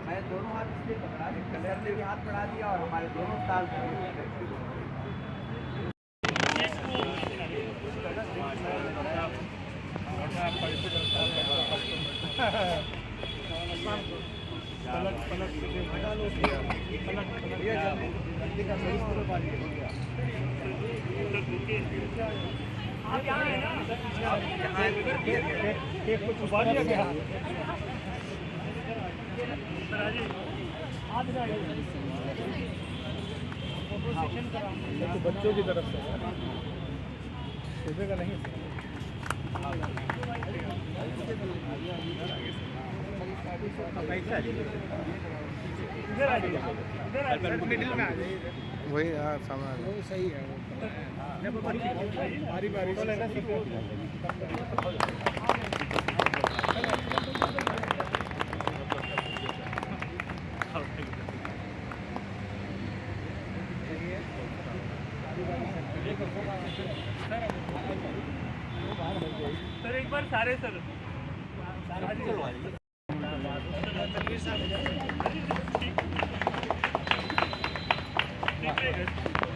मैं दोनों हाथ इसलिए पकड़ा, कलर ने भी हाथ बढ़ा दिया और हमारे दोनों ताल तो बच्चों की तरफ से सुबह का नहीं वही सामान सही है बारी बारी सर एक बार सारे सर ठीक है।